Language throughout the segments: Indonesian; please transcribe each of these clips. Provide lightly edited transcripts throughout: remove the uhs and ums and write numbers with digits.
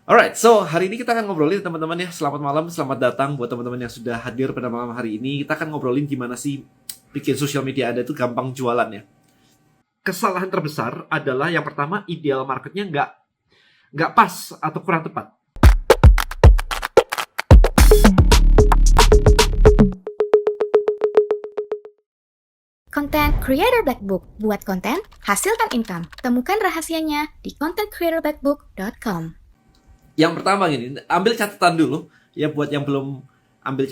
Alright, so hari ini kita akan ngobrolin teman-teman ya. Selamat malam, selamat datang buat teman-teman yang sudah hadir pada malam hari ini. Kita akan ngobrolin gimana sih bikin sosial media Anda itu gampang jualan ya. Kesalahan terbesar adalah yang pertama, ideal marketnya nggak pas atau kurang tepat. Content Creator Black Book. Buat konten, hasilkan income. Temukan rahasianya di contentcreatorblackbook.com. Yang pertama gini, ambil catatan dulu. Ya buat yang belum ambil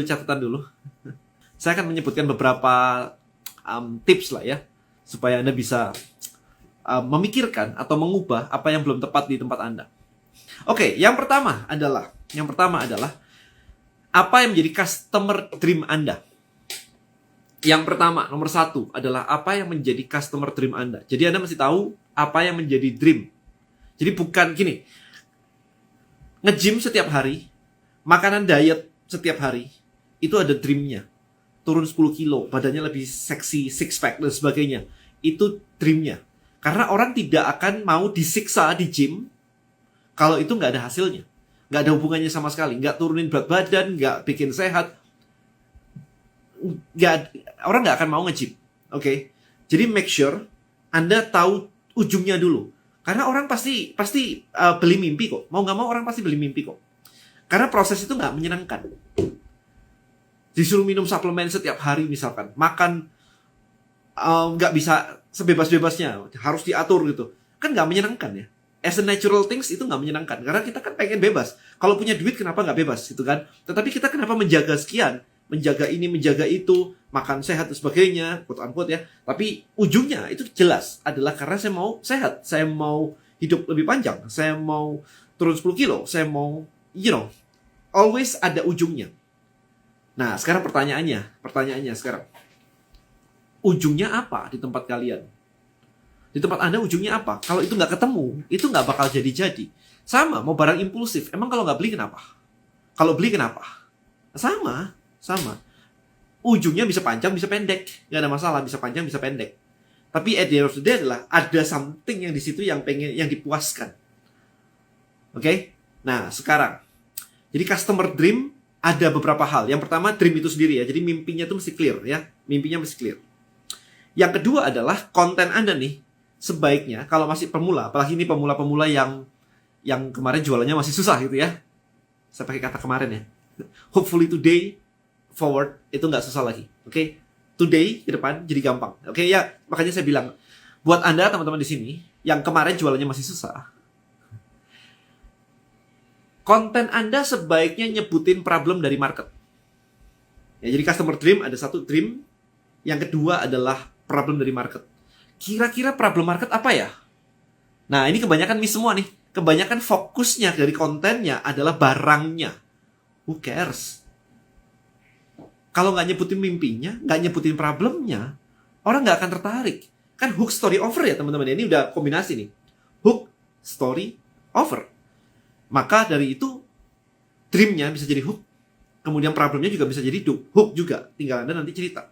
catatan dulu. Saya akan menyebutkan beberapa tips lah ya, supaya Anda bisa memikirkan atau mengubah apa yang belum tepat di tempat Anda. Oke, yang pertama adalah apa yang menjadi customer dream Anda. Yang pertama, nomor satu adalah apa yang menjadi customer dream Anda. Jadi Anda mesti tahu apa yang menjadi dream. Jadi bukan gini, nge-gym setiap hari, makanan diet setiap hari, itu ada dreamnya. Turun 10 kilo, badannya lebih seksi, six pack dan sebagainya. Itu dreamnya. Karena orang tidak akan mau disiksa di gym kalau itu nggak ada hasilnya. Nggak ada hubungannya sama sekali. Nggak turunin berat badan, nggak bikin sehat. Orang nggak akan mau nge-gym. Oke? Jadi make sure Anda tahu ujungnya dulu. Karena orang pasti beli mimpi kok. Mau nggak mau orang pasti beli mimpi kok. Karena proses itu nggak menyenangkan. Disuruh minum suplemen setiap hari misalkan. Makan nggak bisa sebebas-bebasnya. Harus diatur gitu. Kan nggak menyenangkan ya. As a natural things itu nggak menyenangkan. Karena kita kan pengen bebas. Kalau punya duit kenapa nggak bebas gitu kan. Tetapi kita kenapa menjaga sekian. Menjaga ini, menjaga itu, makan sehat dan sebagainya, quote-unquote ya. Tapi ujungnya itu jelas adalah karena saya mau sehat, saya mau hidup lebih panjang, saya mau turun 10 kilo, saya mau, always ada ujungnya. Nah, sekarang pertanyaannya sekarang. Ujungnya apa di tempat kalian? Di tempat Anda ujungnya apa? Kalau itu nggak ketemu, itu nggak bakal jadi-jadi. Sama, mau barang impulsif. Emang kalau nggak beli kenapa? Kalau beli kenapa? Sama. Ujungnya bisa panjang, bisa pendek. Nggak ada masalah, bisa panjang, bisa pendek. Tapi at the end of the day adalah ada something yang di situ yang dipuaskan. Oke? Nah, sekarang. Jadi customer dream ada beberapa hal. Yang pertama, dream itu sendiri ya. Jadi mimpinya itu mesti clear ya. Mimpinya mesti clear. Yang kedua adalah konten Anda nih. Sebaiknya, kalau masih pemula, apalagi ini pemula-pemula yang kemarin jualannya masih susah gitu ya. Saya pakai kata kemarin ya. Hopefully today forward itu nggak susah lagi, oke? Today ke depan jadi gampang, oke ya. Makanya saya bilang buat Anda teman-teman di sini yang kemarin jualannya masih susah, konten Anda sebaiknya nyebutin problem dari market. Ya, jadi customer dream ada satu dream, yang kedua adalah problem dari market. Kira-kira problem market apa ya? Nah ini kebanyakan miss semua nih. Kebanyakan fokusnya dari kontennya adalah barangnya. Who cares? Kalau nggak nyebutin mimpinya, nggak nyebutin problemnya, orang nggak akan tertarik. Kan hook, story, offer ya teman-teman. Ini udah kombinasi nih. Hook, story, offer. Maka dari itu, dreamnya bisa jadi hook. Kemudian problemnya juga bisa jadi hook juga. Tinggal Anda nanti cerita.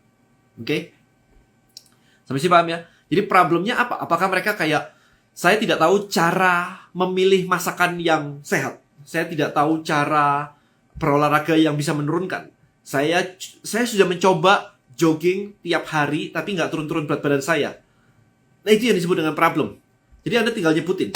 Oke? Sampai sih paham ya? Jadi problemnya apa? Apakah mereka kayak, saya tidak tahu cara memilih masakan yang sehat. Saya tidak tahu cara berolahraga yang bisa menurunkan. Saya sudah mencoba jogging tiap hari, tapi nggak turun-turun berat badan saya. Nah, itu yang disebut dengan problem. Jadi Anda tinggal nyebutin.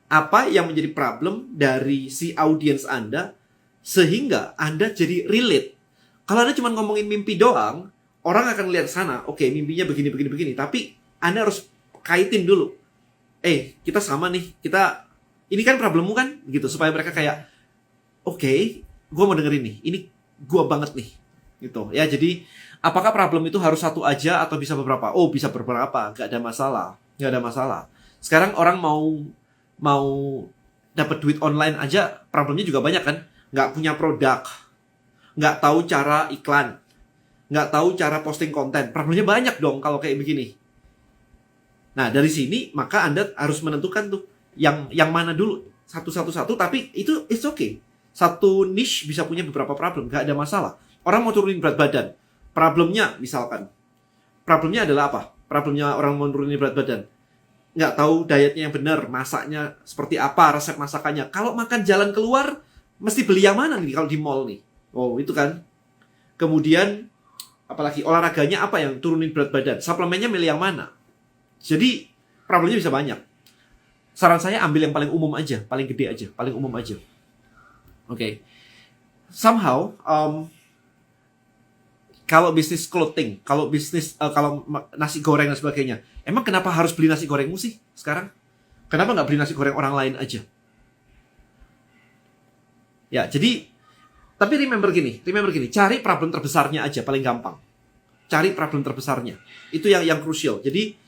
Apa yang menjadi problem dari si audiens Anda, sehingga Anda jadi relate. Kalau Anda cuma ngomongin mimpi doang, orang akan lihat sana, oke, mimpinya begini. Tapi Anda harus kaitin dulu. Kita sama nih. Ini kan problemmu kan? Gitu, supaya mereka kayak, oke, gue mau dengerin nih. Ini gue banget nih, gitu ya. Jadi apakah problem itu harus satu aja atau bisa beberapa? Oh, bisa beberapa, nggak ada masalah. Sekarang orang mau dapat duit online aja, problemnya juga banyak kan? Nggak punya produk, nggak tahu cara iklan, nggak tahu cara posting konten. Problemnya banyak dong kalau kayak begini. Nah dari sini maka Anda harus menentukan tuh yang mana dulu, satu, tapi itu it's okay. Satu niche bisa punya beberapa problem, gak ada masalah. Orang mau turunin berat badan, problemnya adalah apa? Problemnya orang mau turunin berat badan, nggak tahu dietnya yang benar, masaknya seperti apa, resep masakannya. Kalau makan jalan keluar, mesti beli yang mana nih kalau di mall nih? Oh, itu kan. Kemudian, apalagi olahraganya apa yang turunin berat badan? Suplemennya milih yang mana? Jadi, problemnya bisa banyak. Saran saya ambil yang paling umum aja, paling gede aja, paling umum aja. Oke. Somehow, kalau bisnis clothing, kalau bisnis, kalau nasi goreng dan sebagainya, emang kenapa harus beli nasi gorengmu sih sekarang? Kenapa nggak beli nasi goreng orang lain aja? Ya, jadi, tapi remember gini, cari problem terbesarnya aja, paling gampang. Cari problem terbesarnya. Itu yang crucial. Jadi,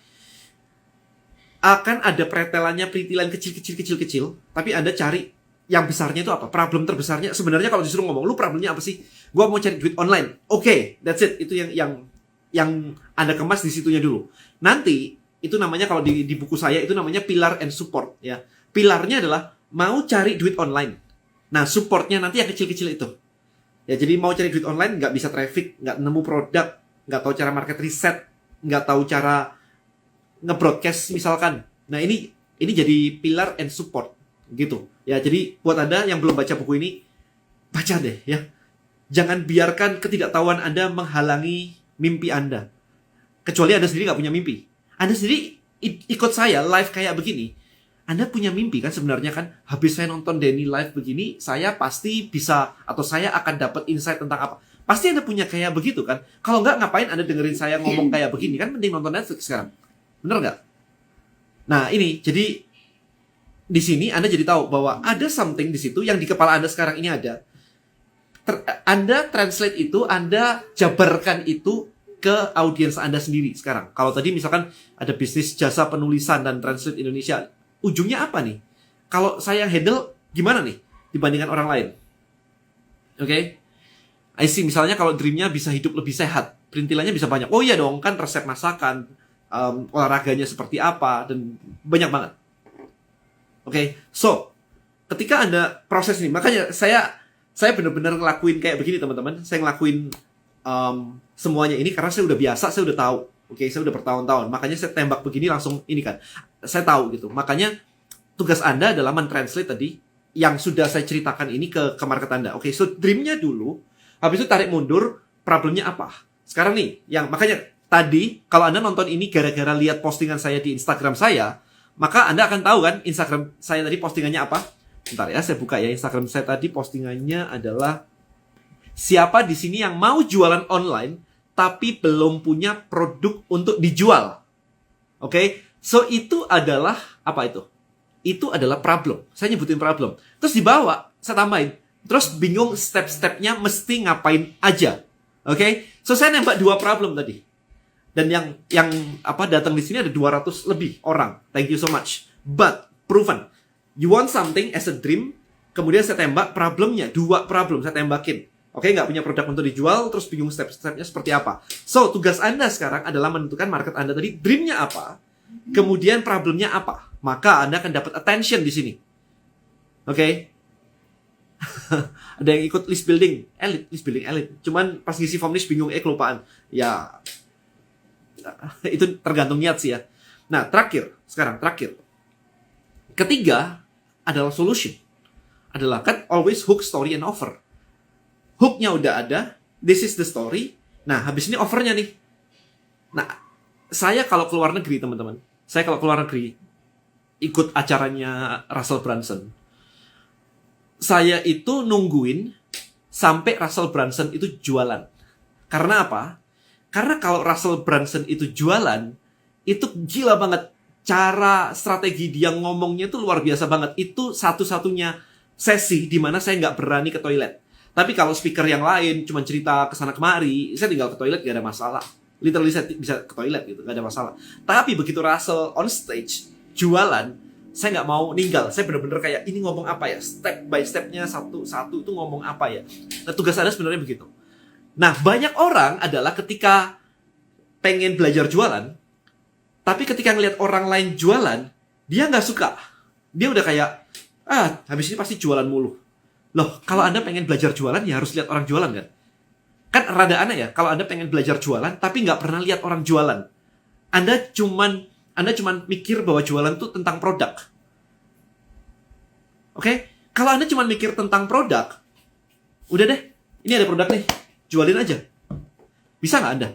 akan ada pretelannya, perintilan kecil, tapi Anda cari yang besarnya itu apa? Problem terbesarnya. Sebenarnya kalau disuruh ngomong, lu problemnya apa sih? Gua mau cari duit online. Oke, that's it. Itu yang Anda kemas di situnya dulu. Nanti itu namanya kalau di buku saya itu namanya pilar and support ya. Pilarnya adalah mau cari duit online. Nah, supportnya nanti yang kecil-kecil itu. Ya, jadi mau cari duit online nggak bisa traffic, nggak nemu produk, nggak tahu cara market research, nggak tahu cara nge-broadcast misalkan. Nah, ini jadi pilar and support gitu. Ya, jadi buat Anda yang belum baca buku ini, baca deh ya. Jangan biarkan ketidaktahuan Anda menghalangi mimpi Anda. Kecuali Anda sendiri nggak punya mimpi. Anda sendiri ikut saya live kayak begini. Anda punya mimpi kan sebenarnya kan. Habis saya nonton Denny live begini, saya pasti bisa atau saya akan dapat insight tentang apa. Pasti Anda punya kayak begitu kan. Kalau nggak, ngapain Anda dengerin saya ngomong kayak begini kan. Mending nonton Netflix sekarang. Bener nggak? Nah, ini jadi di sini Anda jadi tahu bahwa ada something di situ yang di kepala Anda sekarang ini ada. Anda translate itu, Anda jabarkan itu ke audiens Anda sendiri sekarang. Kalau tadi misalkan ada bisnis jasa penulisan dan translate Indonesia, ujungnya apa nih? Kalau saya handle, gimana nih dibandingkan orang lain? Oke? I see, misalnya kalau dreamnya bisa hidup lebih sehat, perintilannya bisa banyak. Oh iya dong, kan resep masakan, olahraganya seperti apa, dan banyak banget. Oke, so ketika Anda proses ini, makanya saya benar-benar ngelakuin kayak begini teman-teman. Saya ngelakuin semuanya ini karena saya udah biasa, saya udah tahu. Oke, saya udah bertahun-tahun. Makanya saya tembak begini langsung ini kan. Saya tahu gitu. Makanya tugas Anda adalah mentranslate tadi yang sudah saya ceritakan ini ke market Anda. Oke, so dreamnya dulu, habis itu tarik mundur, problemnya apa? Sekarang nih, yang makanya tadi kalau Anda nonton ini gara-gara lihat postingan saya di Instagram saya, maka Anda akan tahu kan Instagram saya tadi postingannya apa? Bentar ya, saya buka ya. Instagram saya tadi postingannya adalah siapa di sini yang mau jualan online tapi belum punya produk untuk dijual. Oke? So itu adalah apa itu? Itu adalah problem. Saya nyebutin problem. Terus di bawah saya tambahin. Terus bingung step-stepnya mesti ngapain aja. Oke? So saya nembak 2 problem tadi. Dan yang datang di sini ada 200 lebih orang. Thank you so much. But proven. You want something as a dream, kemudian saya tembak problemnya. 2 problem saya tembakin. Oke, nggak punya produk untuk dijual, terus bingung step-stepnya seperti apa. So, tugas Anda sekarang adalah menentukan market Anda tadi, dreamnya apa, kemudian problemnya apa. Maka Anda akan dapat attention di sini. Oke? Ada yang ikut list building elite. Cuman pas ngisi form list bingung, kelupaan. Ya, itu tergantung niat sih ya. Nah, terakhir. Ketiga adalah solution. Adalah kan always hook, story, and offer. Hooknya udah ada. This is the story. Nah, habis ini offernya nih. Nah, saya kalau keluar negeri, teman-teman. Ikut acaranya Russell Brunson. Saya itu nungguin sampai Russell Brunson itu jualan. Karena apa? Karena kalau Russell Brunson itu jualan, itu gila banget. Cara strategi dia ngomongnya itu luar biasa banget. Itu satu-satunya sesi di mana saya nggak berani ke toilet. Tapi kalau speaker yang lain cuma cerita kesana kemari, saya tinggal ke toilet gak ada masalah. Literally saya bisa ke toilet gitu, gak ada masalah. Tapi begitu Russell on stage jualan, saya nggak mau ninggal. Saya bener-bener kayak ini ngomong apa ya? Step by stepnya satu-satu itu ngomong apa ya? Nah, tugas Anda sebenarnya begitu. Nah, banyak orang adalah ketika pengen belajar jualan, tapi ketika ngelihat orang lain jualan, dia nggak suka. Dia udah kayak, habis ini pasti jualan mulu. Loh, kalau Anda pengen belajar jualan, ya harus lihat orang jualan kan? Kan rada aneh ya, kalau Anda pengen belajar jualan, tapi nggak pernah lihat orang jualan. Anda cuman Anda cuma mikir bahwa jualan itu tentang produk. Oke? Kalau Anda cuma mikir tentang produk, udah deh, ini ada produk nih, jualin aja. Bisa nggak Anda?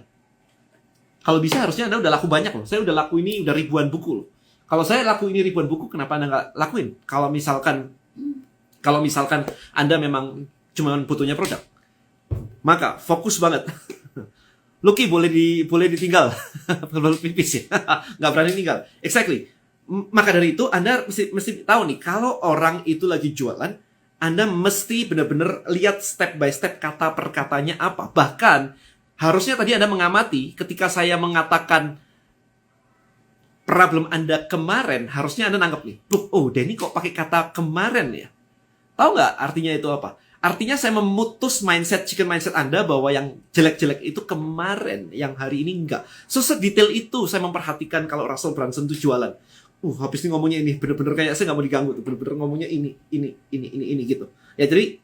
Kalau bisa harusnya Anda udah laku banyak loh. Saya udah laku ini udah ribuan buku loh. Kalau saya laku ini ribuan buku, kenapa Anda nggak lakuin? Kalau misalkan Anda memang cuma butuhnya produk, maka fokus banget. Lucky boleh ditinggal, boleh pipis ya, nggak berani tinggal. Exactly. Maka dari itu Anda mesti tahu nih, kalau orang itu lagi jualan, Anda mesti benar-benar lihat step by step kata per katanya apa. Bahkan harusnya tadi Anda mengamati ketika saya mengatakan problem Anda kemarin, harusnya Anda nangkep nih. Oh, Denny kok pakai kata kemarin ya? Tahu nggak artinya itu apa? Artinya saya memutus chicken mindset Anda bahwa yang jelek-jelek itu kemarin, yang hari ini enggak. So, sedetail itu saya memperhatikan kalau Russell Brunson itu jualan. Habis ini ngomongnya ini, bener-bener kayak saya nggak mau diganggu tuh, bener-bener ngomongnya ini gitu. Ya, jadi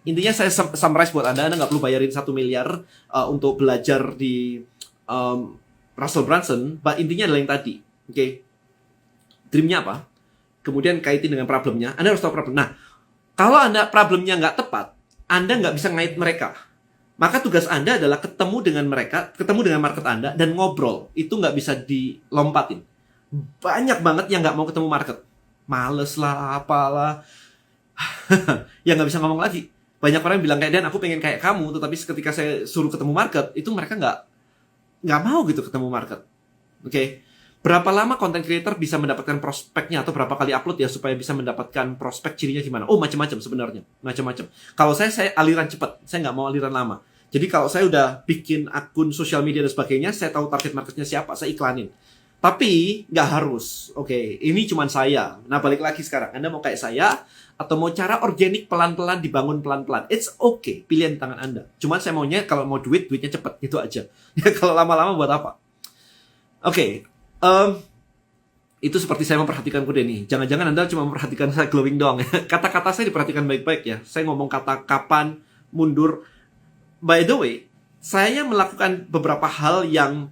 intinya saya summarize buat Anda nggak perlu bayarin 1 miliar untuk belajar di Russell Brunson. Intinya adalah yang tadi, oke? Dreamnya apa? Kemudian kaitin dengan problemnya. Anda harus tahu problem. Nah, kalau Anda problemnya nggak tepat, Anda nggak bisa ngait mereka. Maka tugas Anda adalah ketemu dengan mereka, ketemu dengan market Anda, dan ngobrol. Itu nggak bisa dilompatin. Banyak banget yang nggak mau ketemu market. Males lah, apalah. Ya nggak bisa ngomong lagi. Banyak orang yang bilang kayak, Dan, aku pengen kayak kamu, tetapi ketika saya suruh ketemu market, itu mereka nggak mau gitu ketemu market. Oke? Berapa lama content creator bisa mendapatkan prospeknya, atau berapa kali upload ya supaya bisa mendapatkan prospek, cirinya gimana? Oh, macam-macam sebenarnya. Macam-macam. Kalau saya aliran cepat. Saya nggak mau aliran lama. Jadi kalau saya udah bikin akun sosial media dan sebagainya, saya tahu target marketnya siapa, saya iklanin. Tapi nggak harus. Oke, ini cuma saya. Nah, balik lagi sekarang. Anda mau kayak saya, atau mau cara organik pelan-pelan dibangun pelan-pelan. It's okay. Pilihan di tangan Anda. Cuma saya maunya kalau mau duitnya cepat. Gitu aja. Ya, kalau lama-lama buat apa? Oke. Itu seperti saya memperhatikan kode ini. Jangan-jangan Anda cuma memperhatikan saya glowing doang. Kata-kata saya diperhatikan baik-baik ya. Saya ngomong kata kapan, mundur. By the way, saya melakukan beberapa hal yang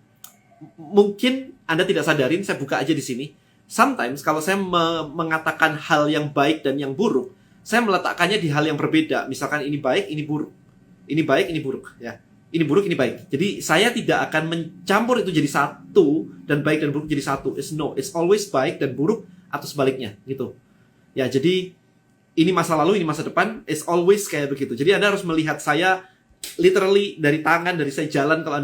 mungkin Anda tidak sadarin. Saya buka aja di sini. Sometimes kalau saya mengatakan hal yang baik dan yang buruk, saya meletakkannya di hal yang berbeda. Misalkan ini baik, ini buruk. Ini baik, ini buruk. Ya. Ini buruk, ini baik. Jadi saya tidak akan mencampur itu jadi satu, dan baik dan buruk jadi satu. It's always baik dan buruk, atau sebaliknya gitu. Ya, jadi ini masa lalu, ini masa depan. It's always kayak begitu. Jadi Anda harus melihat saya literally dari tangan, dari saya jalan. Kalau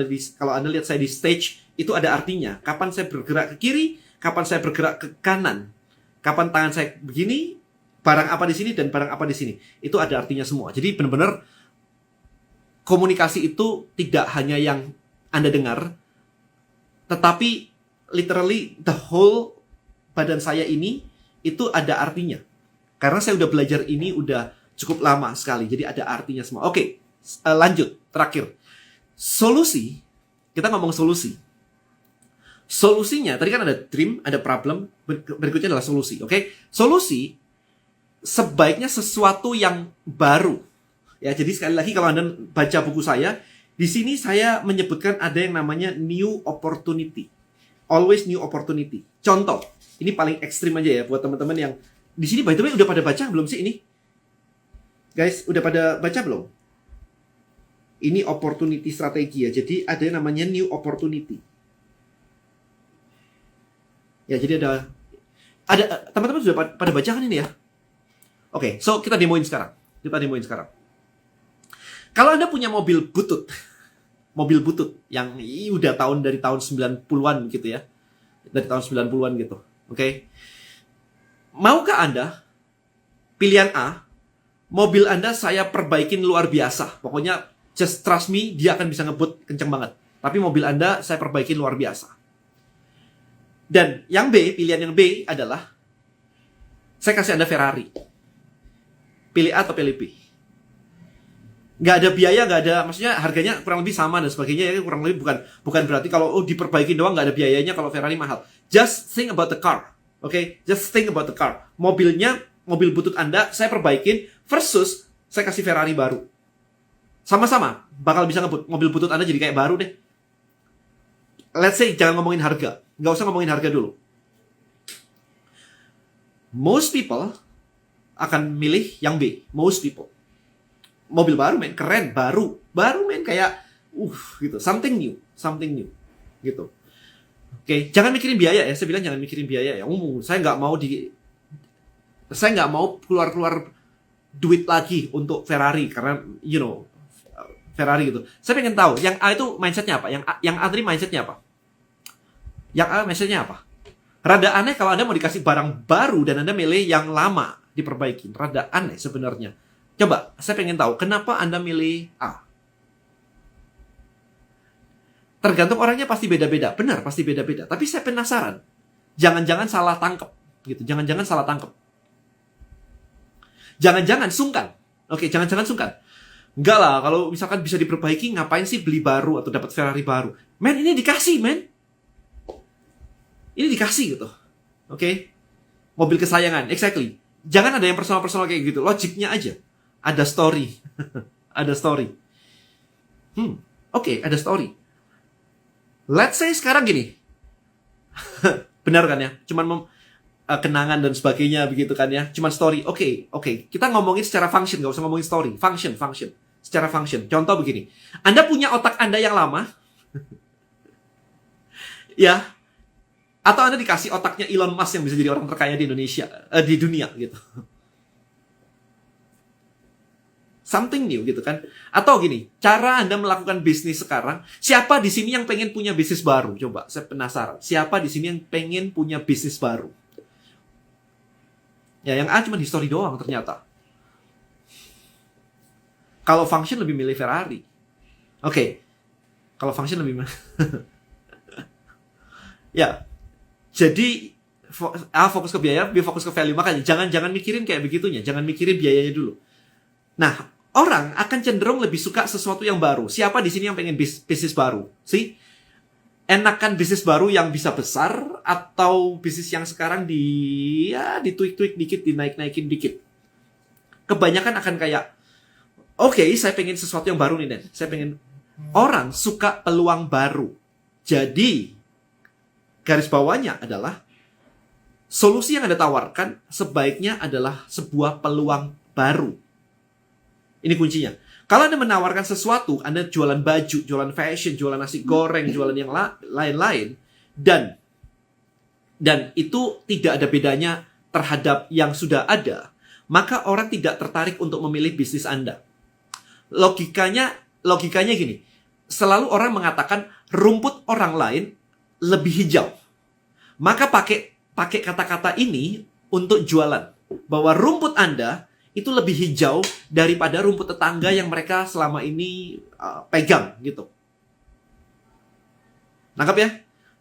Anda lihat saya di stage, itu ada artinya. Kapan saya bergerak ke kiri, kapan saya bergerak ke kanan, kapan tangan saya begini, barang apa di sini dan barang apa di sini. Itu ada artinya semua. Jadi benar-benar komunikasi itu tidak hanya yang Anda dengar, tetapi literally the whole badan saya ini itu ada artinya. Karena saya udah belajar ini udah cukup lama sekali, jadi ada artinya semua. Oke, lanjut, terakhir. Solusi, kita ngomong solusi. Solusinya, tadi kan ada dream, ada problem, berikutnya adalah solusi. Oke? Solusi sebaiknya sesuatu yang baru. Ya, jadi sekali lagi kalau Anda baca buku saya, di sini saya menyebutkan ada yang namanya new opportunity. Always new opportunity. Contoh, ini paling ekstrim aja ya buat teman-teman yang di sini, by the way, udah pada baca belum sih ini? Guys, udah pada baca belum? Ini opportunity strategi ya. Jadi ada yang namanya new opportunity. Ya, jadi ada teman-teman sudah pada baca kan ini ya? Oke, so kita demoin sekarang. Kalau Anda punya mobil butut yang udah dari tahun 90-an gitu ya. Dari tahun 90-an gitu. Oke. Maukah Anda pilihan A, mobil Anda saya perbaikin luar biasa. Pokoknya just trust me, dia akan bisa ngebut kenceng banget. Tapi mobil Anda saya perbaikin luar biasa. Dan yang B, pilihan yang B adalah saya kasih Anda Ferrari. Pilih A atau pilih B? Nggak ada biaya, nggak ada, maksudnya harganya kurang lebih sama dan sebagainya ya, kurang lebih bukan berarti kalau diperbaikin doang nggak ada biayanya kalau Ferrari mahal. Just think about the car, okay? Just think about the car. Mobil butut Anda saya perbaikin versus saya kasih Ferrari baru. Sama-sama bakal bisa ngebut, mobil butut Anda jadi kayak baru deh. Let's say jangan ngomongin harga. Nggak usah ngomongin harga dulu. Most people akan milih yang B. Most people. Mobil baru, men. Keren. Baru, men. Kayak, gitu. Something new. Gitu. Oke. Jangan mikirin biaya ya. Saya bilang jangan mikirin biaya ya. Saya nggak mau keluar duit lagi untuk Ferrari. Karena, Ferrari gitu. Saya pengen tahu, yang A itu mindsetnya apa? Yang A tadi mindsetnya apa? Yang A mindsetnya apa? Rada aneh kalau Anda mau dikasih barang baru dan Anda milih yang lama diperbaikin. Rada aneh sebenarnya. Coba, saya pengen tahu kenapa Anda milih A. Tergantung orangnya pasti beda-beda. Benar, pasti beda-beda. Tapi saya penasaran. Jangan-jangan salah tangkep. Gitu. Jangan-jangan salah tangkep. Jangan-jangan sungkan. Oke, jangan-jangan sungkan. Enggak lah, kalau misalkan bisa diperbaiki, ngapain sih beli baru atau dapat Ferrari baru? Men, ini dikasih, men. Ini dikasih gitu. Oke. Mobil kesayangan, exactly. Jangan ada yang personal-personal kayak gitu. Logiknya aja. Ada story. Ada story. Oke, ada story. Let's say sekarang gini. Benar kan ya? Cuman kenangan dan sebagainya begitu kan ya. Cuman story. Oke. Kita ngomongin secara function, gak usah ngomongin story. Function. Secara function. Contoh begini. Anda punya otak Anda yang lama. Ya. Atau Anda dikasih otaknya Elon Musk yang bisa jadi orang terkaya di Indonesia, di dunia gitu. Something new gitu kan. Atau gini, cara Anda melakukan bisnis sekarang, siapa di sini yang pengen punya bisnis baru? Coba, saya penasaran. Siapa di sini yang pengen punya bisnis baru? Ya, yang A cuma history doang ternyata. Kalau function lebih milih Ferrari. Oke. Kalau function lebih ya. Jadi A fokus ke biaya, B fokus ke value. Makanya jangan mikirin kayak begitunya, jangan mikirin biayanya dulu. Nah, orang akan cenderung lebih suka sesuatu yang baru. Siapa di sini yang pengen bisnis baru? Sih? Enakan bisnis baru yang bisa besar atau bisnis yang sekarang dituik-tuik dikit, dinaik-naikin dikit. Kebanyakan akan kayak, oke, saya pengen sesuatu yang baru nih, Dan. Saya pengen orang suka peluang baru. Jadi garis bawahnya adalah solusi yang Anda tawarkan sebaiknya adalah sebuah peluang baru. Ini kuncinya. Kalau Anda menawarkan sesuatu, Anda jualan baju, jualan fashion, jualan nasi goreng, jualan yang lain-lain, dan itu tidak ada bedanya terhadap yang sudah ada, maka orang tidak tertarik untuk memilih bisnis Anda. Logikanya gini, selalu orang mengatakan rumput orang lain lebih hijau. Maka pakai kata-kata ini untuk jualan. Bahwa rumput Anda itu lebih hijau daripada rumput tetangga yang mereka selama ini pegang gitu. Nangkap ya?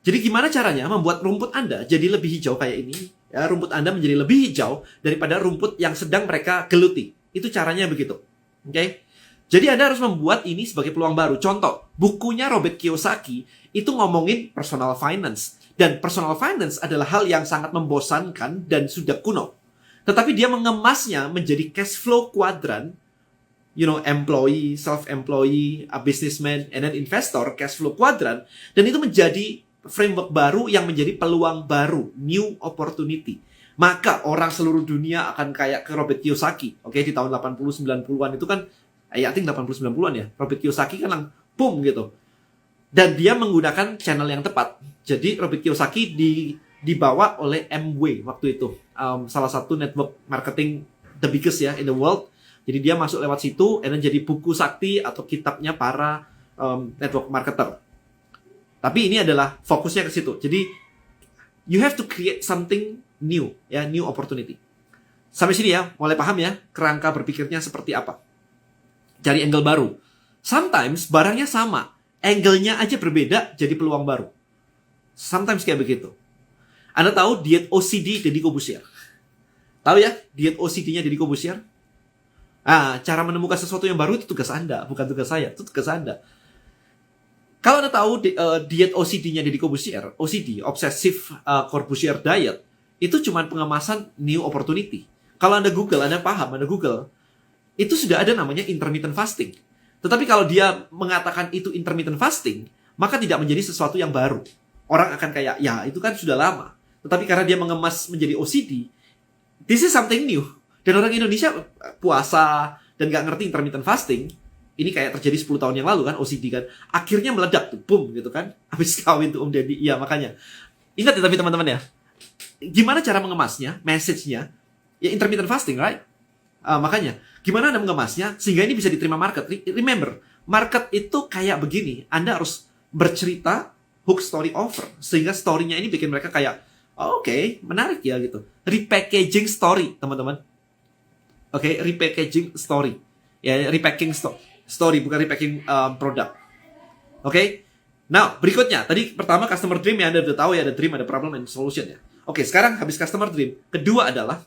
Jadi gimana caranya membuat rumput Anda jadi lebih hijau kayak ini? Ya, rumput Anda menjadi lebih hijau daripada rumput yang sedang mereka geluti. Itu caranya begitu. Oke? Jadi Anda harus membuat ini sebagai peluang baru. Contoh, bukunya Robert Kiyosaki itu ngomongin personal finance. Dan personal finance adalah hal yang sangat membosankan dan sudah kuno. Tetapi dia mengemasnya menjadi cash flow quadrant. Employee, self-employee, a businessman, and then investor, cash flow quadrant. Dan itu menjadi framework baru yang menjadi peluang baru. New opportunity. Maka orang seluruh dunia akan kayak ke Robert Kiyosaki. Oke, di tahun 80-90-an itu kan, I think 80-90-an ya. Robert Kiyosaki kan boom gitu. Dan dia menggunakan channel yang tepat. Jadi Robert Kiyosaki dibawa oleh Amway waktu itu. Salah satu network marketing the biggest ya in the world. Jadi dia masuk lewat situ, dan jadi buku sakti atau kitabnya para network marketer. Tapi ini adalah fokusnya ke situ. Jadi you have to create something new, ya, new opportunity. Sampai sini ya, mulai paham ya kerangka berpikirnya seperti apa. Cari angle baru. Sometimes barangnya sama, angle-nya aja berbeda jadi peluang baru. Sometimes kayak begitu. Anda tahu diet OCD Deddy Corbuzier? Tahu ya diet OCD-nya Deddy Corbuzier? Cara menemukan sesuatu yang baru itu tugas Anda, bukan tugas saya. Itu tugas Anda. Kalau Anda tahu diet OCD-nya Deddy Corbuzier, OCD, Obsessive Corbuzier Diet, itu cuma pengemasan new opportunity. Kalau Anda Google, Anda paham, Anda Google, itu sudah ada namanya intermittent fasting. Tetapi kalau dia mengatakan itu intermittent fasting, maka tidak menjadi sesuatu yang baru. orang akan kayak, ya itu kan sudah lama. Tetapi karena dia mengemas menjadi OCD, this is something new. Dan orang Indonesia puasa dan nggak ngerti intermittent fasting, ini kayak terjadi 10 tahun yang lalu kan, OCD kan. Akhirnya meledak tuh, boom gitu kan. Habis kawin tuh Om Deddy. Iya makanya. Ingat ya tapi teman-teman ya. Gimana cara mengemasnya, message-nya? Ya intermittent fasting, right? Makanya, gimana Anda mengemasnya sehingga ini bisa diterima market? Remember, market itu kayak begini. Anda harus bercerita hook story offer. Sehingga story-nya ini bikin mereka kayak, oh, oke, menarik ya gitu. Repackaging story, teman-teman. Oke, repackaging story. Ya, repacking story, bukan repacking produk. Oke? Nah, berikutnya. Tadi pertama customer dream ya, Anda udah tahu ya, ada dream, ada problem, and solution ya. Oke, sekarang habis customer dream. Kedua adalah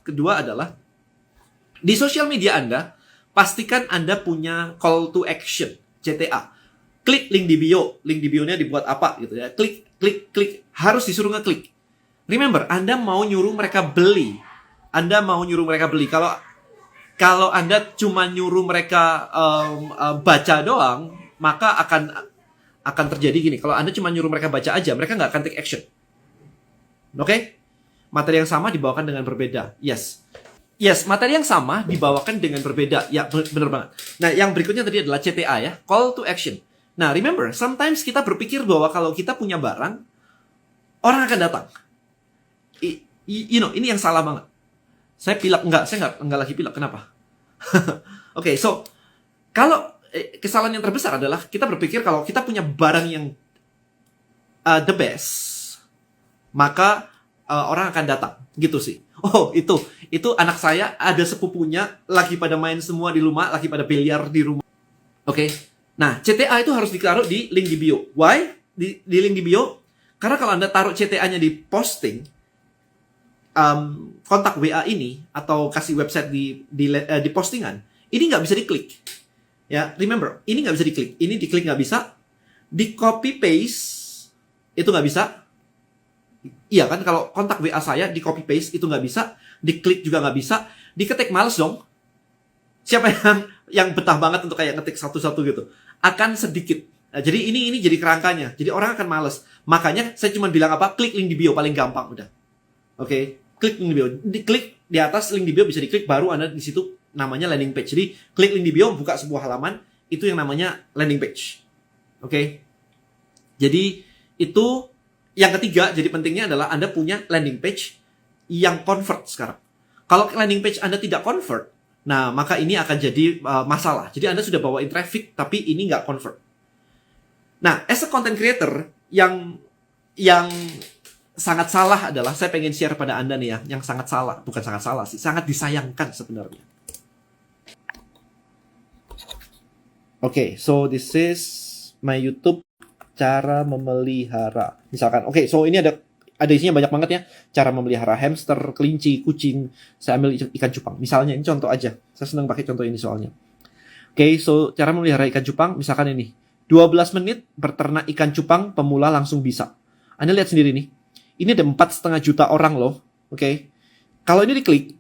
di sosial media Anda, pastikan Anda punya call to action, CTA. Klik link di bio. Link di bio-nya dibuat apa gitu ya. Klik. Harus disuruh ngeklik. Remember, Anda mau nyuruh mereka beli. Kalau Anda cuma nyuruh mereka baca doang, maka akan terjadi gini. Kalau Anda cuma nyuruh mereka baca aja, mereka nggak akan take action. Oke? Materi yang sama dibawakan dengan berbeda. Yes, materi yang sama dibawakan dengan berbeda. Ya, benar banget. Nah, yang berikutnya tadi adalah CTA ya, call to action. Nah, remember, sometimes kita berpikir bahwa kalau kita punya barang, orang akan datang. Ini yang salah banget. Saya nggak lagi pilek. Kenapa? Oke, so kalau kesalahan yang terbesar adalah kita berpikir kalau kita punya barang yang the best, maka orang akan datang, gitu sih. Oh, itu anak saya ada sepupunya lagi pada main semua di rumah, lagi pada biliar di rumah. Oke. Nah, CTA itu harus ditaruh di link di bio. Why? Di link di bio? Karena kalau Anda taruh CTA-nya di posting, kontak WA ini atau kasih website di postingan, ini nggak bisa diklik. Ya, remember, ini nggak bisa diklik. Ini diklik nggak bisa. Di copy paste itu nggak bisa. Iya kan, kalau kontak WA saya di copy paste itu nggak bisa. Diklik juga nggak bisa. Diketik males dong. Siapa yang betah banget untuk kayak ngetik satu-satu gitu? Akan sedikit. Nah, jadi ini jadi kerangkanya. Jadi orang akan males. Makanya saya cuma bilang apa? Klik link di bio paling gampang udah. Oke. Klik link di bio. Diklik di atas link di bio bisa diklik, baru Anda di situ namanya landing page. Jadi klik link di bio, buka sebuah halaman, itu yang namanya landing page. Oke. Jadi itu yang ketiga, jadi pentingnya adalah Anda punya landing page yang convert sekarang. Kalau landing page Anda tidak convert, nah maka ini akan jadi masalah. Jadi Anda sudah bawain traffic tapi ini nggak convert. Nah, as a content creator yang sangat salah adalah, saya pengen share pada Anda nih ya, yang sangat salah, bukan sangat salah sih, sangat disayangkan sebenarnya. Oke, so this is my YouTube cara memelihara. Misalkan, oke, so ini ada isinya banyak banget ya. Cara memelihara hamster, kelinci, kucing. Saya ambil ikan cupang. Misalnya, ini contoh aja. Saya senang pakai contoh ini soalnya. Oke, so cara memelihara ikan cupang, misalkan ini. 12 menit berternak ikan cupang pemula langsung bisa. Anda lihat sendiri nih. Ini ada 4,5 juta orang loh. Oke. Kalau ini diklik,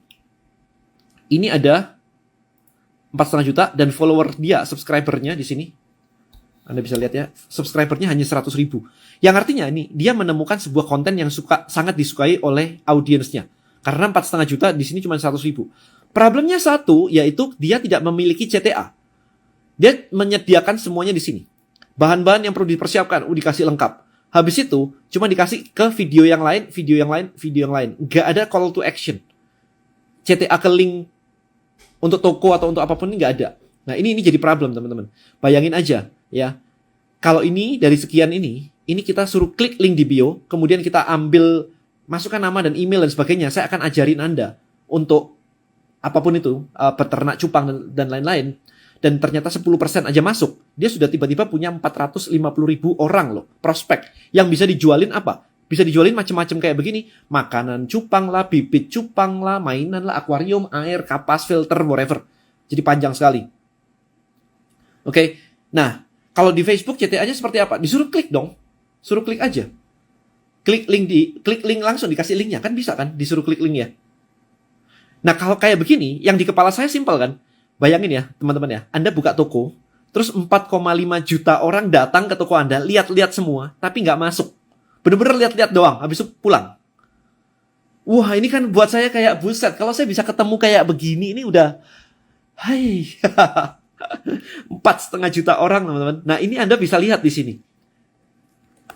ini ada 4,5 juta dan follower dia, subscribernya di sini. Anda bisa lihat ya, subscribernya hanya 100.000. Yang artinya ini dia menemukan sebuah konten yang sangat disukai oleh audiensnya. Karena 4,5 juta di sini cuma 100.000. Problemnya satu, yaitu dia tidak memiliki CTA. Dia menyediakan semuanya di sini. Bahan-bahan yang perlu dipersiapkan, dikasih lengkap. Habis itu, cuma dikasih ke video yang lain. Nggak ada call to action. CTA ke link untuk toko atau untuk apapun ini nggak ada. Nah, ini jadi problem, teman-teman. Bayangin aja, ya. Kalau ini, dari sekian ini kita suruh klik link di bio, kemudian kita ambil, masukkan nama dan email dan sebagainya. Saya akan ajarin Anda untuk apapun itu, peternak cupang dan lain-lain. Dan ternyata 10% aja masuk. Dia sudah tiba-tiba punya 450.000 orang loh, prospek. Yang bisa dijualin apa? Bisa dijualin macam-macam kayak begini. Makanan cupang lah, bibit cupang lah, mainan lah, akuarium, air, kapas, filter, whatever. Jadi panjang sekali. Oke. Nah, kalau di Facebook CTA-nya seperti apa? Disuruh klik dong. Suruh klik aja. Klik link langsung dikasih linknya. Kan bisa kan? Disuruh klik link ya. Nah, kalau kayak begini, yang di kepala saya simpel kan? Bayangin ya, teman-teman ya. Anda buka toko, terus 4,5 juta orang datang ke toko Anda, lihat-lihat semua, tapi nggak masuk. Bener-bener lihat-lihat doang, habis itu pulang. Wah, ini kan buat saya kayak buset. Kalau saya bisa ketemu kayak begini, ini udah, hai, 4,5 juta orang, teman-teman. Nah, ini Anda bisa lihat di sini.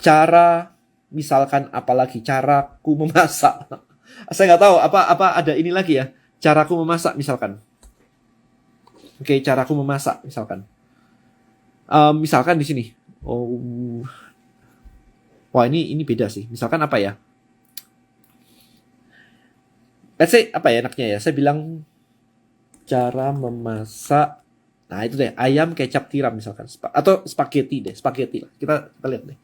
Cara, misalkan apalagi, caraku memasak. Saya nggak tahu apa ada ini lagi ya. Caraku memasak, misalkan. Oke, caraku memasak, misalkan. Misalkan di sini. Oh, wah ini beda sih. Misalkan apa ya? Let's say apa ya enaknya ya? Saya bilang cara memasak. Nah itu deh, ayam kecap tiram misalkan, atau spaghetti lah. Kita lihat deh.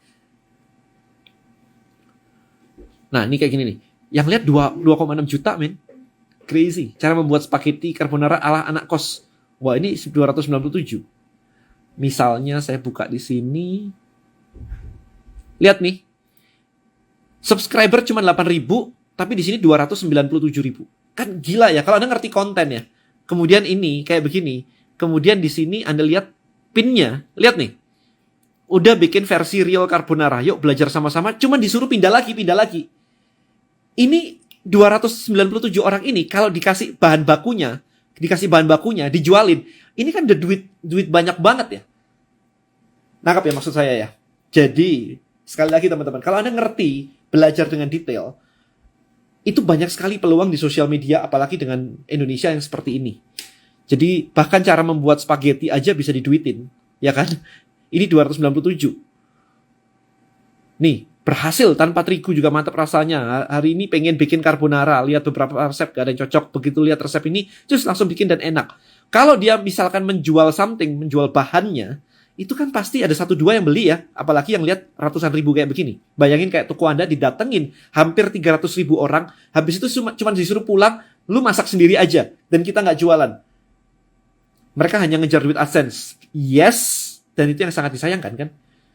Nah ini kayak gini nih. Yang lihat 2,6 juta men. Crazy. Cara membuat spaghetti carbonara ala anak kos. Wah ini 297. Misalnya saya buka di sini. Lihat nih. Subscriber cuma 8.000. Tapi di sini 297.000. Kan gila ya kalau Anda ngerti konten ya. Kemudian ini kayak begini. Kemudian di sini Anda lihat pinnya. Lihat nih. Udah bikin versi real carbonara. Yuk belajar sama-sama. Cuman disuruh pindah lagi. Ini 297 orang ini kalau dikasih bahan bakunya, dijualin. Ini kan udah duit banyak banget ya. Nangkap ya maksud saya ya. Jadi sekali lagi teman-teman, kalau Anda ngerti belajar dengan detail, itu banyak sekali peluang di sosial media, apalagi dengan Indonesia yang seperti ini. Jadi bahkan cara membuat spaghetti aja bisa diduitin, ya kan? Ini 297. Nih, berhasil tanpa terigu juga mantap rasanya. Hari ini pengen bikin carbonara, lihat beberapa resep gak ada yang cocok. Begitu lihat resep ini, terus langsung bikin dan enak. Kalau dia misalkan menjual bahannya, itu kan pasti ada 1-2 yang beli ya. Apalagi yang lihat ratusan ribu kayak begini. Bayangin kayak toko Anda didatengin hampir 300.000 orang. Habis itu cuma disuruh pulang, lu masak sendiri aja. Dan kita nggak jualan. Mereka hanya ngejar duit AdSense. Yes. Dan itu yang sangat disayangkan kan.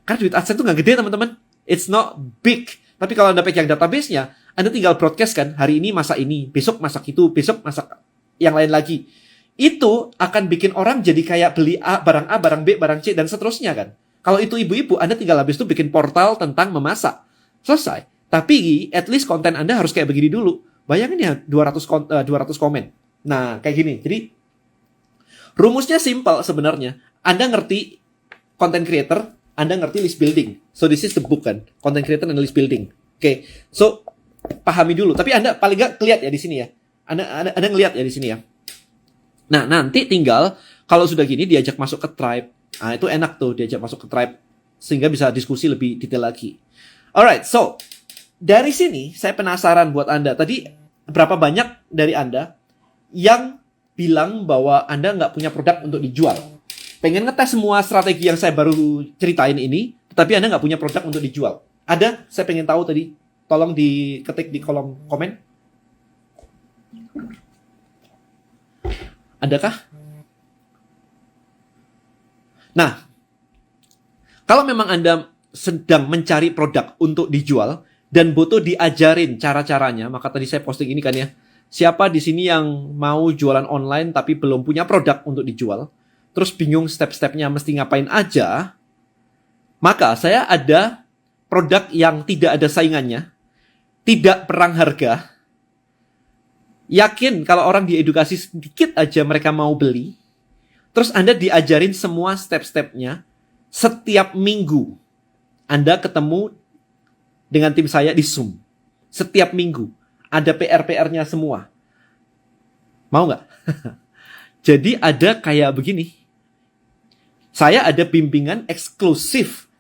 Karena duit AdSense itu nggak gede teman-teman. It's not big. Tapi kalau Anda pegang database-nya, Anda tinggal broadcast kan. Hari ini masak ini, besok masak itu, besok masak yang lain lagi. Itu akan bikin orang jadi kayak beli A, barang B, barang C, dan seterusnya kan. Kalau itu ibu-ibu, Anda tinggal habis itu bikin portal tentang memasak. Selesai. Tapi at least konten Anda harus kayak begini dulu. Bayangin ya 200 komen. Nah, kayak gini. Jadi, rumusnya simple sebenarnya. Anda ngerti content creator, Anda ngerti list building. So, this is the book kan. Content creator and list building. Oke. So, pahami dulu. Tapi Anda paling nggak ngeliat ya di sini ya. Anda ngeliat ya di sini ya. Nah, nanti tinggal kalau sudah gini diajak masuk ke tribe. Nah, itu enak tuh diajak masuk ke tribe sehingga bisa diskusi lebih detail lagi. Alright, so dari sini saya penasaran buat Anda. Tadi berapa banyak dari Anda yang bilang bahwa Anda nggak punya produk untuk dijual? Pengen ngetes semua strategi yang saya baru ceritain ini, tetapi Anda nggak punya produk untuk dijual. Ada? Saya pengen tahu tadi. Tolong diketik di kolom komen. Adakah? Nah, kalau memang Anda sedang mencari produk untuk dijual dan butuh diajarin cara-caranya, maka tadi saya posting ini kan ya. Siapa di sini yang mau jualan online tapi belum punya produk untuk dijual, terus bingung step-stepnya mesti ngapain aja, maka saya ada produk yang tidak ada saingannya, tidak perang harga. Yakin kalau orang diedukasi sedikit aja mereka mau beli. Terus Anda diajarin semua step-stepnya. Setiap minggu Anda ketemu dengan tim saya di Zoom. Setiap minggu. Ada PR-PR-nya semua. Mau nggak? Jadi ada kayak begini. Saya ada bimbingan eksklusif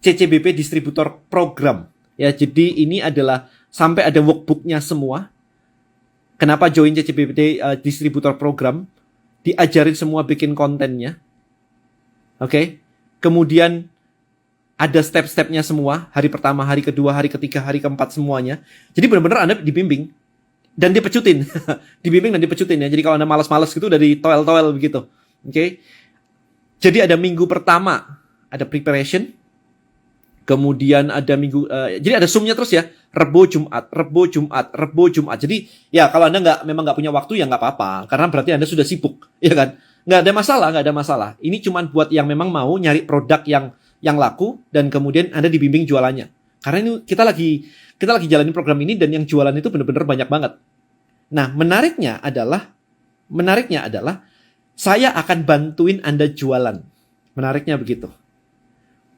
CCBP Distributor Program. Ya, jadi ini adalah sampai ada workbook-nya semua. Kenapa join CCBP Distributor Program? Diajarin semua bikin kontennya. Oke. Kemudian ada step-stepnya semua. Hari pertama, hari kedua, hari ketiga, hari keempat semuanya. Jadi benar-benar Anda dibimbing. Dan dipecutin. Dibimbing dan dipecutin ya. Jadi kalau Anda malas-malas gitu udah ditoel-toel begitu. Oke. Jadi ada minggu pertama. Ada preparation. Kemudian ada jadi ada Zoom-nya terus ya. Rebo, Jumat. Jadi ya kalau Anda memang nggak punya waktu ya nggak apa-apa. Karena berarti Anda sudah sibuk. Ya kan? Nggak ada masalah. Ini cuma buat yang memang mau nyari produk yang laku. Dan kemudian Anda dibimbing jualannya. Karena ini kita lagi jalanin program ini dan yang jualan itu benar-benar banyak banget. Nah, menariknya adalah saya akan bantuin Anda jualan. Menariknya begitu.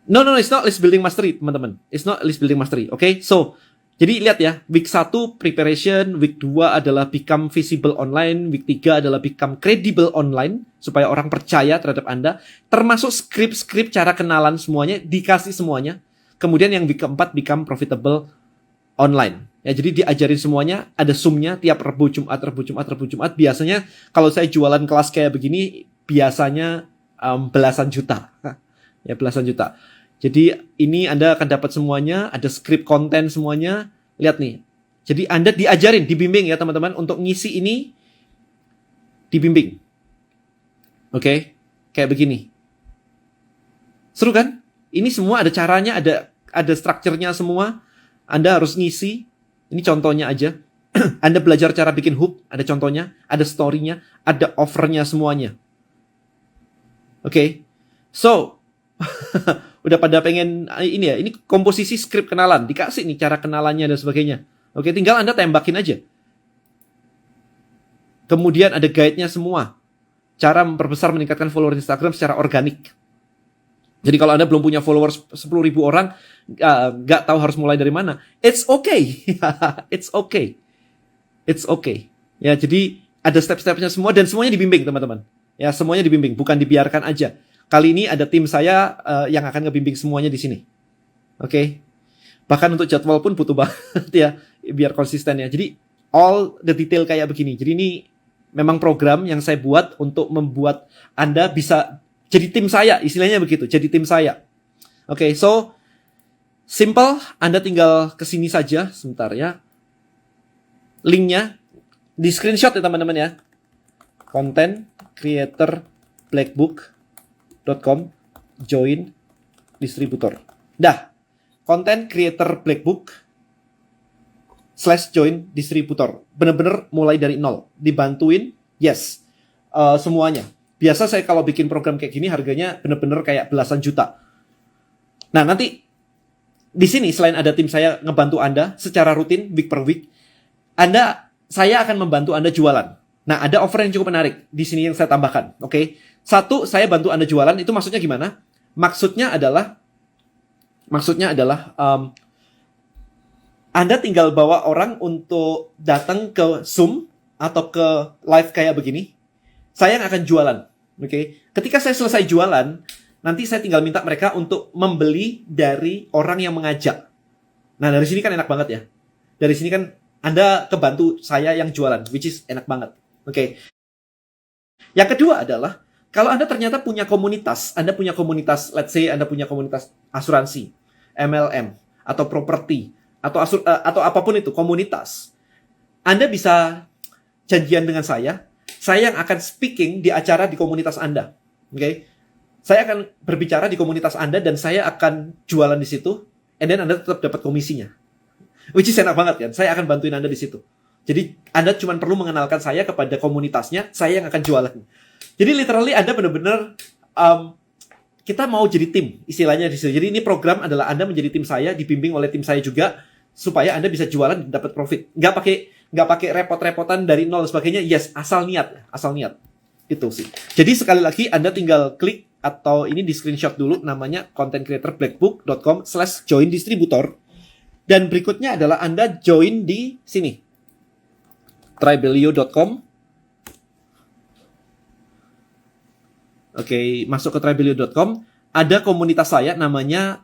No, it's not list building mastery, teman-teman. It's not list building mastery, oke? So, jadi lihat ya, week 1 preparation, week 2 adalah become visible online, week 3 adalah become credible online, supaya orang percaya terhadap Anda, termasuk skrip-skrip cara kenalan semuanya, dikasih semuanya. Kemudian yang week 4 become profitable online. Ya, jadi diajarin semuanya, ada Zoom-nya tiap Rabu, Jumat. Biasanya kalau saya jualan kelas kayak begini, biasanya belasan juta. Ya, belasan juta. Jadi ini Anda akan dapat semuanya, ada skrip konten semuanya. Lihat nih. Jadi Anda diajarin, dibimbing ya teman-teman untuk ngisi ini, dibimbing. Oke, kayak begini. Seru kan? Ini semua ada caranya, ada strukturnya semua. Anda harus ngisi. Ini contohnya aja. Anda belajar cara bikin hook, ada contohnya, ada story-nya, ada offer-nya semuanya. Oke. So, udah pada pengen ini ya, ini komposisi skrip kenalan, dikasih nih cara kenalannya dan sebagainya. Oke, tinggal Anda tembakin aja. Kemudian ada guide-nya semua. Cara memperbesar meningkatkan follower Instagram secara organik. Jadi kalau Anda belum punya followers 10.000 orang, nggak tahu harus mulai dari mana. It's okay. It's okay. It's okay. Ya, jadi ada step-stepnya semua dan semuanya dibimbing, teman-teman. Ya, semuanya dibimbing, bukan dibiarkan aja. Kali ini ada tim saya yang akan ngebimbing semuanya di sini. Oke. Bahkan untuk jadwal pun butuh banget ya, biar konsisten ya. Jadi all the detail kayak begini. Jadi ini memang program yang saya buat untuk membuat Anda bisa jadi tim saya, istilahnya begitu, jadi tim saya. Oke, so simple, Anda tinggal kesini saja, sebentar ya. Linknya di screenshot ya teman-teman ya. Content Creator Blackbook.com join distributor. Dah, Content Creator Blackbook /join distributor. Bener-bener mulai dari nol. Dibantuin, yes. Semuanya. Biasa saya kalau bikin program kayak gini harganya bener-bener kayak belasan juta. Nah, nanti di sini selain ada tim saya ngebantu Anda secara rutin week per week, saya akan membantu Anda jualan. Nah, ada offer yang cukup menarik di sini yang saya tambahkan. Oke. Satu, saya bantu Anda jualan, itu maksudnya gimana? Maksudnya adalah Anda tinggal bawa orang untuk datang ke Zoom atau ke live kayak begini. Saya yang akan jualan. Oke. Ketika saya selesai jualan, nanti saya tinggal minta mereka untuk membeli dari orang yang mengajak. Nah, dari sini kan enak banget ya. Dari sini kan Anda kebantu saya yang jualan, which is enak banget. Oke. Yang kedua adalah, kalau Anda ternyata punya komunitas, let's say Anda punya komunitas asuransi, MLM, atau properti, atau apapun itu, komunitas. Anda bisa janjian dengan saya yang akan speaking di acara di komunitas Anda. Oke? Saya akan berbicara di komunitas Anda dan saya akan jualan di situ, and then Anda tetap dapat komisinya. Which is enak banget kan? Saya akan bantuin Anda di situ. Jadi Anda cuma perlu mengenalkan saya kepada komunitasnya, saya yang akan jualan. Jadi literally Anda benar-benar kita mau jadi tim, istilahnya di situ. Jadi ini program adalah Anda menjadi tim saya, dibimbing oleh tim saya juga, supaya Anda bisa jualan dan dapat profit. Nggak pakai repot-repotan dari nol dan sebagainya. Yes, asal niat. Itu sih. Jadi sekali lagi Anda tinggal klik atau ini di screenshot dulu namanya contentcreatorblackbook.com /join distributor. Dan berikutnya adalah Anda join di sini. Tribelio.com. Oke, masuk ke tribelio.com. Ada komunitas saya namanya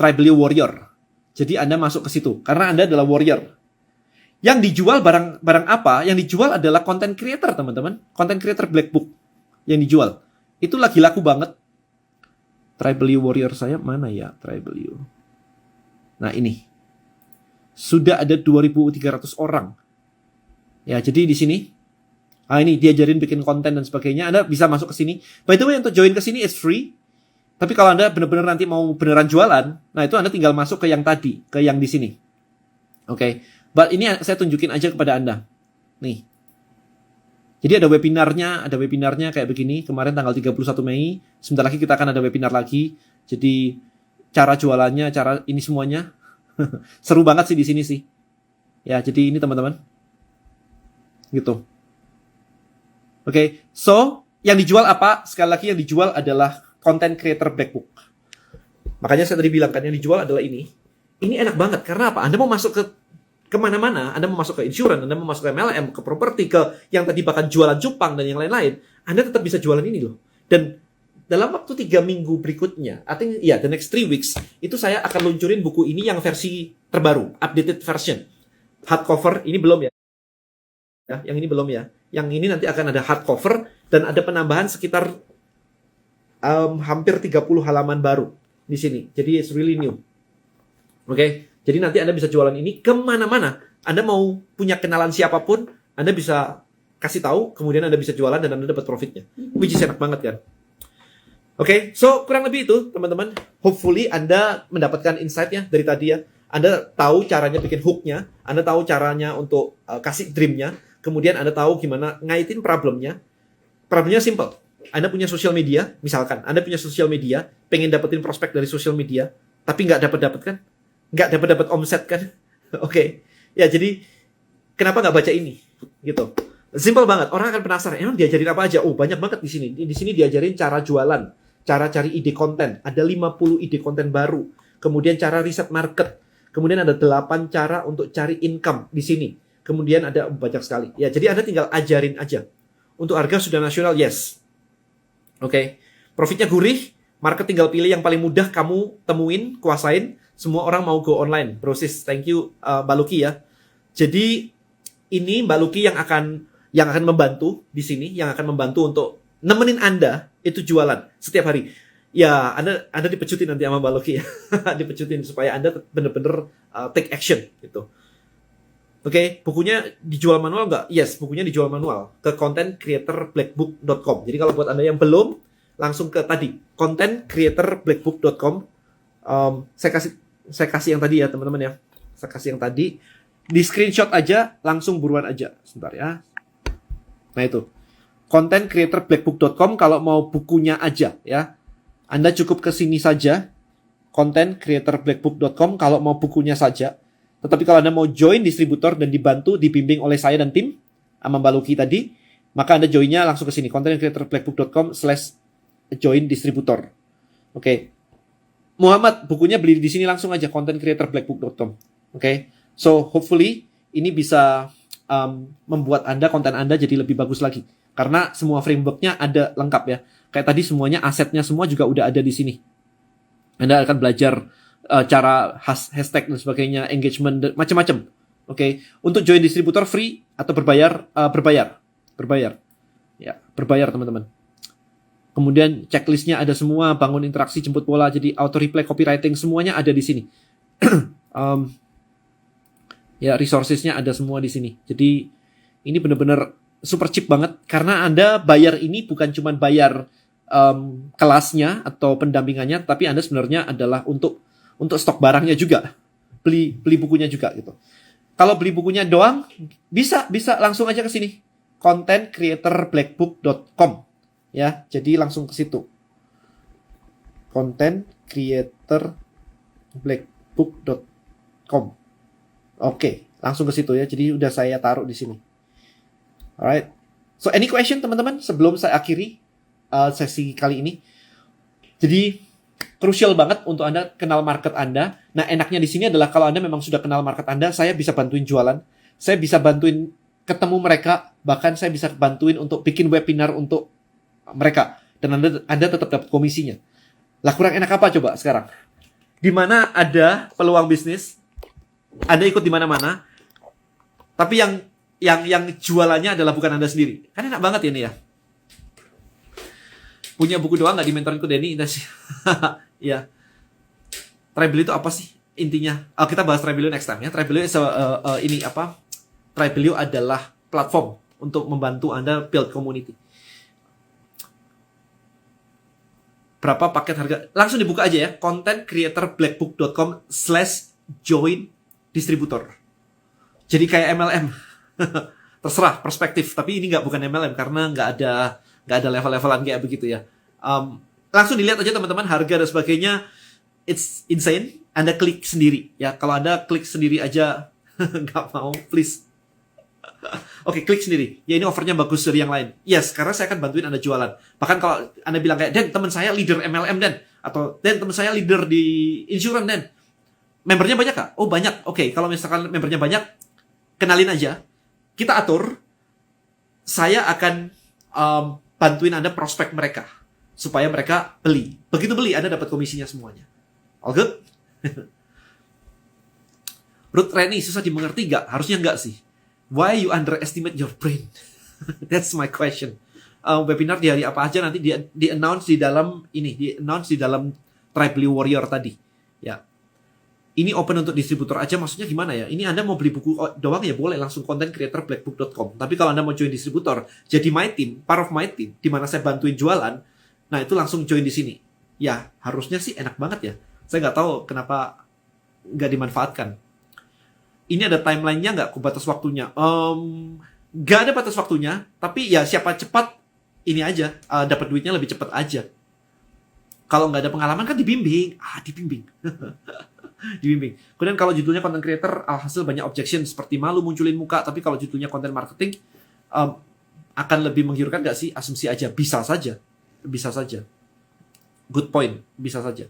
Tribelio Warrior. Jadi Anda masuk ke situ karena Anda adalah warrior. Yang dijual barang apa? Yang dijual adalah content creator, teman-teman. Content creator Blackbook yang dijual. Itu lagi laku banget. Tribelio Warrior saya mana ya? Tribelio. Nah, ini. Sudah ada 2.300 orang. Ya, jadi di sini. Ini diajarin bikin konten dan sebagainya. Anda bisa masuk ke sini. By the way, untuk join ke sini is free. Tapi kalau Anda benar-benar nanti mau beneran jualan, nah itu Anda tinggal masuk ke yang tadi, ke yang di sini. Oke. But ini saya tunjukin aja kepada Anda. Nih. Jadi ada webinarnya kayak begini. Kemarin tanggal 31 Mei. Sebentar lagi kita akan ada webinar lagi. Jadi cara jualannya, cara ini semuanya. Seru banget sih di sini sih. Ya, jadi ini teman-teman. Gitu. Oke, so yang dijual apa? Sekali lagi yang dijual adalah Content Creator Black Book. Makanya saya tadi bilang kan yang dijual adalah ini. Ini enak banget karena apa? Anda mau masuk ke kemana-mana, Anda mau masuk ke insurance, Anda mau masuk ke MLM, ke properti, ke yang tadi bahkan jualan cupang dan yang lain-lain, Anda tetap bisa jualan ini loh. Dan dalam waktu 3 minggu berikutnya, I think the next 3 weeks, itu saya akan luncurin buku ini yang versi terbaru, updated version. Hardcover, ini belum ya. Yang ini belum ya. Yang ini nanti akan ada hardcover dan ada penambahan sekitar hampir 30 halaman baru di sini. Jadi it's really new. Oke, jadi nanti Anda bisa jualan ini kemana-mana. Anda mau punya kenalan siapapun, Anda bisa kasih tahu, kemudian Anda bisa jualan dan Anda dapat profitnya. Which is enak banget kan. Oke, so kurang lebih itu teman-teman. Hopefully Anda mendapatkan insight-nya dari tadi ya. Anda tahu caranya bikin hook-nya, Anda tahu caranya untuk kasih dream-nya, kemudian Anda tahu gimana ngaitin problemnya. Problemnya simple. Anda punya sosial media, misalkan Anda punya sosial media, pengen dapetin prospek dari sosial media, tapi nggak dapat kan? Nggak dapat omset kan? Oke. Ya, jadi kenapa nggak baca ini? Gitu. Simple banget. Orang akan penasaran, emang diajarin apa aja? Oh, banyak banget di sini. Di sini diajarin cara jualan, cara cari ide konten. Ada 50 ide konten baru. Kemudian cara riset market. Kemudian ada 8 cara untuk cari income di sini. Kemudian ada banyak sekali. Ya, jadi Anda tinggal ajarin aja. Untuk harga sudah nasional, yes. Oke. Profitnya gurih, market tinggal pilih yang paling mudah kamu temuin, kuasain. Semua orang mau go online. Brosis, thank you Mbak Luki ya. Jadi ini Mbak Luki yang akan membantu di sini, yang akan membantu untuk nemenin Anda itu jualan setiap hari. Ya, Anda dipecutin nanti sama Mbak Luki ya. Dipecutin supaya Anda benar-benar take action gitu. Oke, bukunya dijual manual nggak? Yes, bukunya dijual manual ke contentcreatorblackbook.com. Jadi kalau buat Anda yang belum, langsung ke tadi contentcreatorblackbook.com. Saya kasih yang tadi ya teman-teman ya. Saya kasih yang tadi. Di screenshot aja, langsung buruan aja. Sebentar ya. Nah itu. contentcreatorblackbook.com kalau mau bukunya aja ya. Anda cukup ke sini saja. contentcreatorblackbook.com kalau mau bukunya saja. Tetapi kalau Anda mau join distributor dan dibantu, dibimbing oleh saya dan tim, sama Mbak Luki tadi, maka Anda joinnya langsung ke sini. contentcreatorblackbook.com/join distributor. Oke. Muhammad, bukunya beli di sini langsung aja. contentcreatorblackbook.com. Oke. So, hopefully, ini bisa membuat Anda, konten Anda jadi lebih bagus lagi. Karena semua frameworknya ada lengkap ya. Kayak tadi semuanya, asetnya semua juga udah ada di sini. Anda akan belajar cara hashtag dan sebagainya, engagement, macam-macam. Oke. Untuk join distributor free atau berbayar? Berbayar. Ya, berbayar teman-teman. Kemudian checklistnya ada semua, bangun interaksi, jemput bola, jadi auto reply, copywriting, semuanya ada di sini. Ya, resourcesnya ada semua di sini. Jadi ini benar-benar super cheap banget karena Anda bayar ini bukan cuma bayar kelasnya atau pendampingannya, tapi Anda sebenarnya adalah untuk stok barangnya juga, beli bukunya juga gitu. Kalau beli bukunya doang bisa langsung aja ke sini, contentcreatorblackbook.com ya. Jadi langsung ke situ, contentcreatorblackbook.com. Oke, langsung ke situ ya. Jadi udah saya taruh di sini. Alright. So any question teman-teman sebelum saya akhiri sesi kali ini? Jadi krusial banget untuk Anda kenal market Anda. Nah, enaknya di sini adalah kalau Anda memang sudah kenal market Anda, saya bisa bantuin jualan, saya bisa bantuin ketemu mereka, bahkan saya bisa bantuin untuk bikin webinar untuk mereka, dan Anda tetap dapat komisinya. Lah, kurang enak apa coba sekarang? Di mana ada peluang bisnis, Anda ikut di mana-mana, tapi yang jualannya adalah bukan Anda sendiri. Kan enak banget ya ini ya. Punya buku doang nggak dimentorin ke Denny? Ya. Tribelio itu apa sih intinya? Kita bahas Tribelio next time ya. Tribelio Tribelio adalah platform untuk membantu Anda build community. Berapa paket harga? Langsung dibuka aja ya. contentcreatorblackbook.com/join distributor. Jadi kayak MLM. Terserah perspektif. Tapi ini bukan MLM karena nggak ada level-levelan kayak begitu ya. Langsung dilihat aja teman-teman harga dan sebagainya. it's insane. Anda klik sendiri ya. Kalau Anda klik sendiri aja nggak mau, please. Oke, klik sendiri. Ya ini offernya bagus dari yang lain. Yes, karena saya akan bantuin Anda jualan. Bahkan kalau Anda bilang kayak, Dan, teman saya leader MLM, Dan. Atau, Dan, teman saya leader di insurance, Dan. Membernya banyak kah? Oh, banyak. Oke, kalau misalkan membernya banyak, kenalin aja. Kita atur. Saya akan bantuin Anda prospek mereka. Supaya mereka beli. Begitu beli, Anda dapat komisinya semuanya. All good? Ruth Reni, susah dimengerti gak? Harusnya enggak sih. Why you underestimate your brain? That's my question. Webinar di hari apa aja nanti di-announce di dalam di-announce di dalam Tribally Warrior tadi. Ya. Ini open untuk distributor aja, maksudnya gimana ya? Ini Anda mau beli buku doang ya boleh, langsung contentcreatorblackbook.com. Tapi kalau Anda mau join distributor, jadi my team, part of my team, di mana saya bantuin jualan, nah itu langsung join di sini. Ya, harusnya sih enak banget ya. Saya nggak tahu kenapa nggak dimanfaatkan. Ini ada timeline-nya nggak? Batas waktunya? Nggak ada batas waktunya, tapi ya siapa cepat, ini aja, dapat duitnya lebih cepat aja. Kalau nggak ada pengalaman kan dibimbing. Dibimbing. Dibimbing. Kemudian kalau judulnya content creator, alhasil banyak objection seperti malu munculin muka, tapi kalau judulnya content marketing, akan lebih menggiurkan nggak sih? Asumsi aja. Bisa saja. Bisa saja. Good point. Bisa saja.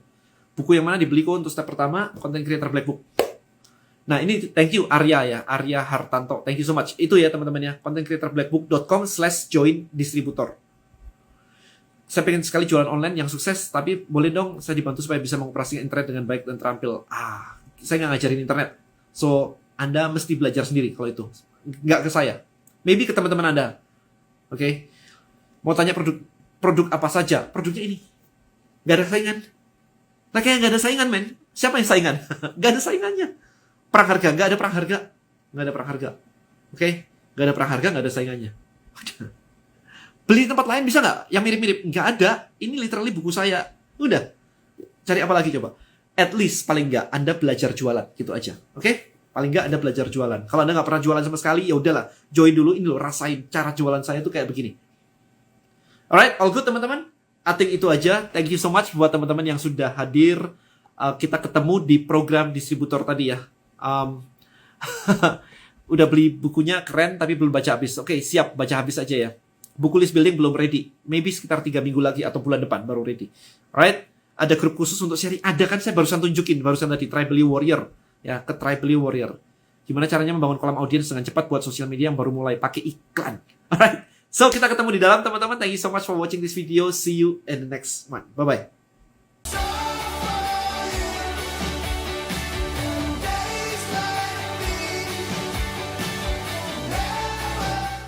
Buku yang mana dibeli kok untuk step pertama? Content Creator Black Book. Nah ini thank you Arya ya, Arya Hartanto. Thank you so much. Itu ya teman-teman ya, contentcreatorblackbook.com/join distributor. Saya pengen sekali jualan online yang sukses, tapi boleh dong saya dibantu supaya bisa mengoperasikan internet dengan baik dan terampil. Saya nggak ngajarin internet. So, Anda mesti belajar sendiri kalau itu. Nggak ke saya. Maybe ke teman-teman Anda. Oke? Mau tanya produk apa saja? Produknya ini. Nggak ada saingan. Nah kayak nggak ada saingan, men. Siapa yang saingan? Nggak ada saingannya. Perang harga, nggak ada perang harga. Nggak ada perang harga. Oke? Nggak ada perang harga, nggak ada saingannya. Beli tempat lain bisa nggak? Yang mirip-mirip? Nggak ada. Ini literally buku saya. Udah. Cari apa lagi coba? At least, paling nggak, Anda belajar jualan. Gitu aja. Oke? Paling nggak Anda belajar jualan. Kalau Anda nggak pernah jualan sama sekali, ya udahlah. Join dulu, ini loh, rasain cara jualan saya tuh kayak begini. Alright, all good teman-teman? I think itu aja. Thank you so much buat teman-teman yang sudah hadir. Kita ketemu di program distributor tadi ya. Udah beli bukunya, keren, tapi belum baca habis. Oke, siap, baca habis aja ya. Buku list building belum ready. Maybe sekitar 3 minggu lagi atau bulan depan baru ready. Alright, ada grup khusus untuk sharing. Ada kan, saya barusan tunjukin, barusan tadi, Tribally Warrior. Ya, ke Tribally Warrior. Gimana caranya membangun kolam audiens dengan cepat buat sosial media yang baru mulai pakai iklan. Alright, so kita ketemu di dalam teman-teman. Thank you so much for watching this video. See you in the next one. Bye-bye.